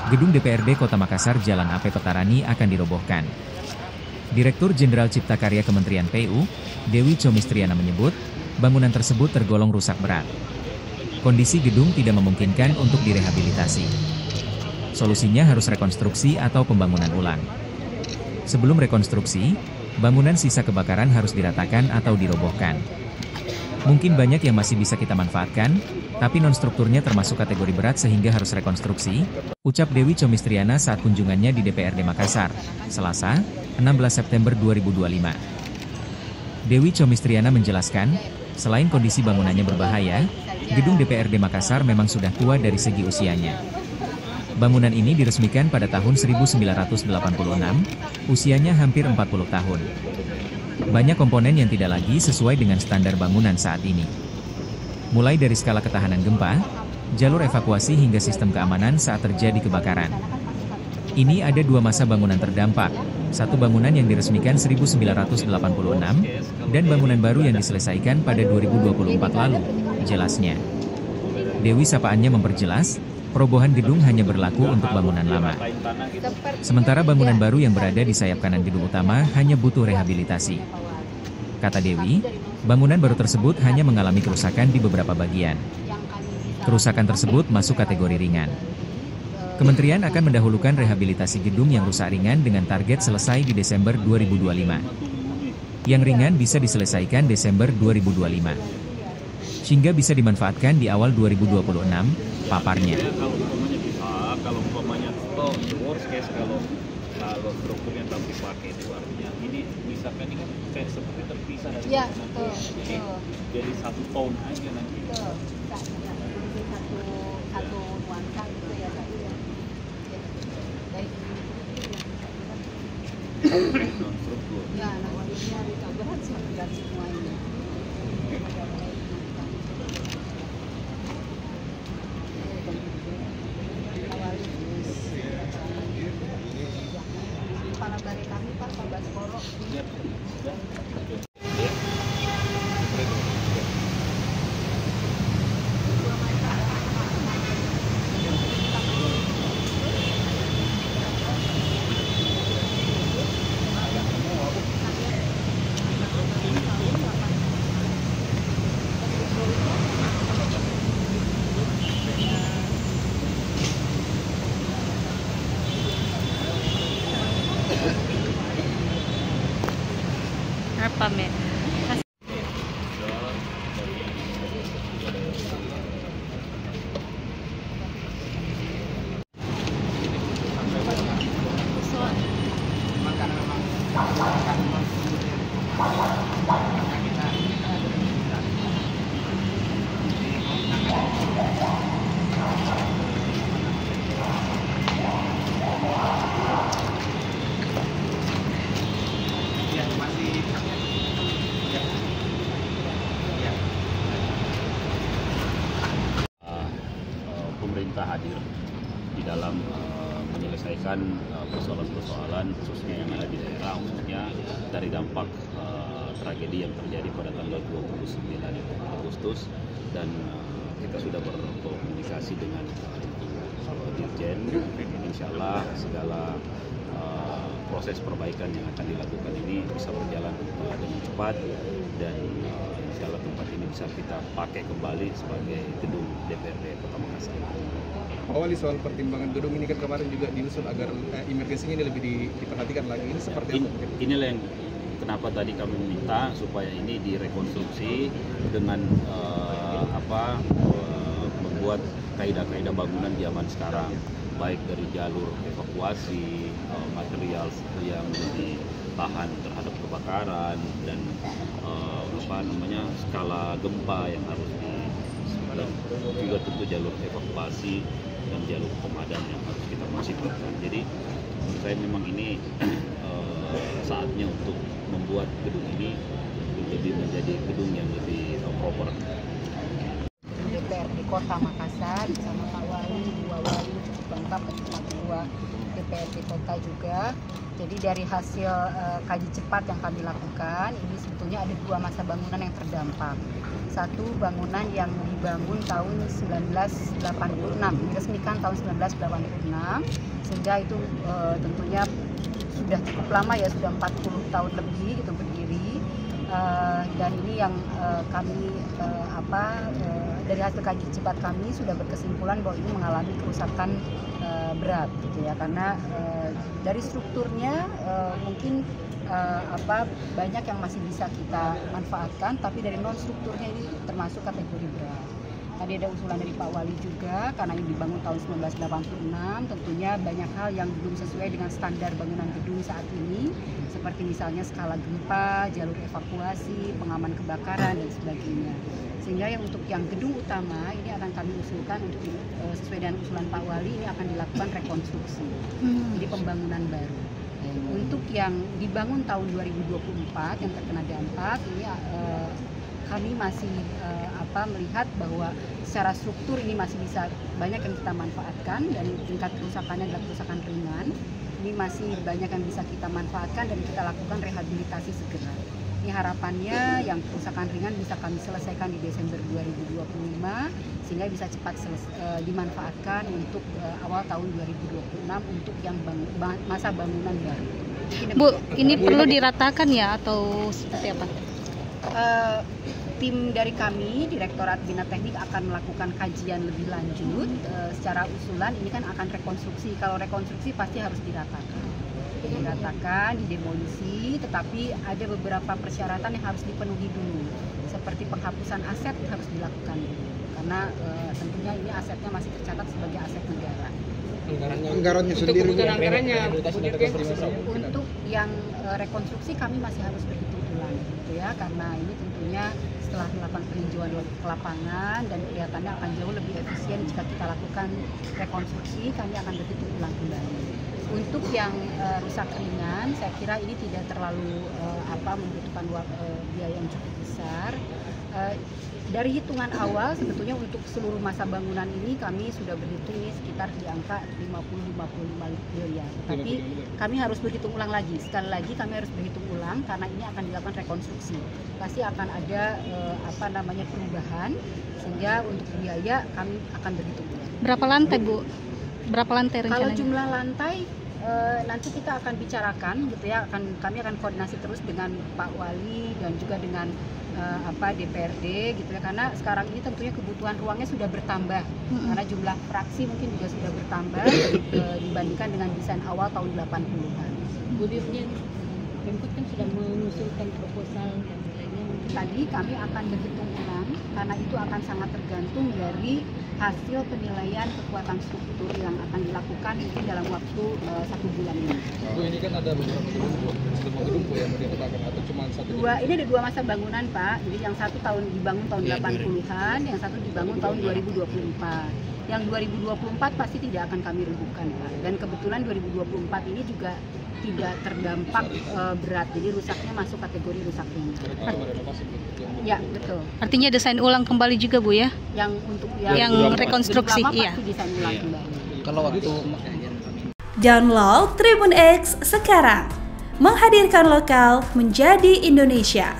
Gedung DPRD Kota Makassar Jalan AP Petarani akan dirobohkan. Direktur Jenderal Cipta Karya Kementerian PU, Dewi Comistriana menyebut, bangunan tersebut tergolong rusak berat. Kondisi gedung tidak memungkinkan untuk direhabilitasi. Solusinya harus rekonstruksi atau pembangunan ulang. Sebelum rekonstruksi, bangunan sisa kebakaran harus diratakan atau dirobohkan. Mungkin banyak yang masih bisa kita manfaatkan, tapi non-strukturnya termasuk kategori berat sehingga harus rekonstruksi, ucap Dewi Comistriana saat kunjungannya di DPRD Makassar, Selasa, 16 September 2025. Dewi Comistriana menjelaskan, selain kondisi bangunannya berbahaya, gedung DPRD Makassar memang sudah tua dari segi usianya. Bangunan ini diresmikan pada tahun 1986, usianya hampir 40 tahun. Banyak komponen yang tidak lagi sesuai dengan standar bangunan saat ini. Mulai dari skala ketahanan gempa, jalur evakuasi hingga sistem keamanan saat terjadi kebakaran. Ini ada dua masa bangunan terdampak, satu bangunan yang diresmikan 1986, dan bangunan baru yang diselesaikan pada 2024 lalu, jelasnya. Dewi sapaannya memperjelas, perobohan gedung hanya berlaku untuk bangunan lama. Sementara bangunan baru yang berada di sayap kanan gedung utama hanya butuh rehabilitasi. Kata Dewi, bangunan baru tersebut hanya mengalami kerusakan di beberapa bagian. Kerusakan tersebut masuk kategori ringan. Kementerian akan mendahulukan rehabilitasi gedung yang rusak ringan dengan target selesai di Desember 2025. Yang ringan bisa diselesaikan Desember 2025. Sehingga bisa dimanfaatkan di awal 2026, paparnya. Kalau umpamanya worst case kalau strukturnya tak dipakai itu artinya ini misalkan ini kan kayak seperti terpisah dari jadi satu tahun aja nanti. Satu nuansa gitu ya tadi ya. Baik. Non-struktur. Ya, nantinya berat semua ini. Dari kami Pak Baskoro. Apa men? Pemerintah hadir di dalam menyelesaikan persoalan-persoalan khususnya yang ada di daerah, khususnya dari dampak tragedi yang terjadi pada tanggal 29 Agustus, dan kita sudah berkomunikasi dengan Dirjen. Insya Allah segala proses perbaikan yang akan dilakukan ini bisa berjalan dengan cepat, dan insya Allah tempat ini bisa kita pakai kembali sebagai gedung DPRD Kota Makassar. Awali soal pertimbangan gedung ini kan kemarin juga diusul agar emergensinya ini lebih diperhatikan lagi. Ini seperti apa? Inilah yang kenapa tadi kami meminta supaya ini direkonstruksi dengan membuat kaidah-kaidah bangunan zaman sekarang, baik dari jalur evakuasi, material yang lebih tahan terhadap kebakaran, dan skala gempa yang harus dan juga tentu jalur evakuasi dan jalur pemadam yang harus kita masifkan. Jadi menurut saya memang ini saatnya untuk membuat gedung ini lebih menjadi gedung yang lebih proper. DPRD Kota Makassar bersama Pak Wali, dua wali cukup lengkap bersama Ketua DPRD Kota juga. Jadi dari hasil kaji cepat yang kami lakukan, ini sebetulnya ada 2 masa bangunan yang terdampak. Satu bangunan yang dibangun tahun 1986, diresmikan tahun 1986, sehingga itu tentunya sudah cukup lama ya, sudah 40 tahun lebih itu berdiri. Dan ini yang kami dari hasil kaji cepat kami sudah berkesimpulan bahwa ini mengalami kerusakan berat gitu ya, karena dari strukturnya mungkin banyak yang masih bisa kita manfaatkan, tapi dari non strukturnya ini termasuk kategori berat. Tadi ada usulan dari Pak Wali juga, karena ini dibangun tahun 1986, tentunya banyak hal yang belum sesuai dengan standar bangunan gedung saat ini, seperti misalnya skala gempa, jalur evakuasi, pengaman kebakaran, dan sebagainya. Sehingga yang untuk yang gedung utama ini akan kami usulkan untuk sesuai dengan usulan Pak Wali, ini akan dilakukan rekonstruksi, jadi pembangunan baru. Untuk yang dibangun tahun 2024 yang terkena dampak, ini kami masih melihat bahwa secara struktur ini masih bisa banyak yang kita manfaatkan, dan tingkat kerusakannya adalah kerusakan ringan. Ini masih banyak yang bisa kita manfaatkan dan kita lakukan rehabilitasi segera. Ini harapannya yang kerusakan ringan bisa kami selesaikan di Desember 2025 sehingga bisa cepat dimanfaatkan untuk awal tahun 2026 untuk yang masa bangunan baru. Bu, ini perlu diratakan ya atau seperti apa? Tim dari kami, Direktorat Bina Teknik akan melakukan kajian lebih lanjut. Secara usulan ini kan akan rekonstruksi. Kalau rekonstruksi pasti harus diratakan, didemolisi, tetapi ada beberapa persyaratan yang harus dipenuhi dulu. Seperti penghapusan aset harus dilakukan dulu, karena tentunya ini asetnya masih tercatat sebagai aset negara. Anggarannya sendiri, untuk yang rekonstruksi kami masih harus berhitung ulang gitu ya, karena ini tentunya setelah melakukan peninjauan ke lapangan dan kelihatannya akan jauh lebih efisien jika kita lakukan rekonstruksi, kami akan berhitung ulang kembali. Untuk yang rusak ringan, saya kira ini tidak terlalu membutuhkan biaya yang cukup besar. Dari hitungan awal sebetulnya untuk seluruh masa bangunan ini kami sudah berhitung ini sekitar di angka 50-55 miliar. Tapi kami harus berhitung ulang lagi. Sekali lagi kami harus berhitung ulang karena ini akan dilakukan rekonstruksi. Pasti akan ada perubahan, sehingga untuk biaya kami akan berhitung ulang. Berapa lantai, Bu? Berapa lantai rencananya? Kalau jumlah lantai nanti kita akan bicarakan gitu ya, kami akan koordinasi terus dengan Pak Wali dan juga dengan DPRD gitu ya, karena sekarang ini tentunya kebutuhan ruangnya sudah bertambah karena jumlah fraksi mungkin juga sudah bertambah dibandingkan dengan desain awal tahun 80-an. Bu Dirjen, Pemkot kan sudah mengusulkan proposal dan lainnya. Tadi kami akan berhitung ulang karena itu akan sangat tergantung dari hasil penilaian kekuatan struktur yang akan dilakukan mungkin dalam waktu 1 bulan ini. Bu, ini kan ada beberapa gedung yang mau diratakan atau cuma satu? Ini ada 2 masa bangunan, Pak. Jadi yang satu dibangun tahun 80-an, yang satu dibangun tahun 2024. Yang 2024 pasti tidak akan kami rembukan, Pak. Dan kebetulan 2024 ini juga tidak terdampak berat, jadi rusaknya masuk kategori rusak ringan. Ya, betul. Artinya desain ulang kembali juga, Bu ya? Yang untuk yang rekonstruksi, iya. Pasti desain ulang kembali. Kalau waktu download Tribun X sekarang, menghadirkan lokal menjadi Indonesia.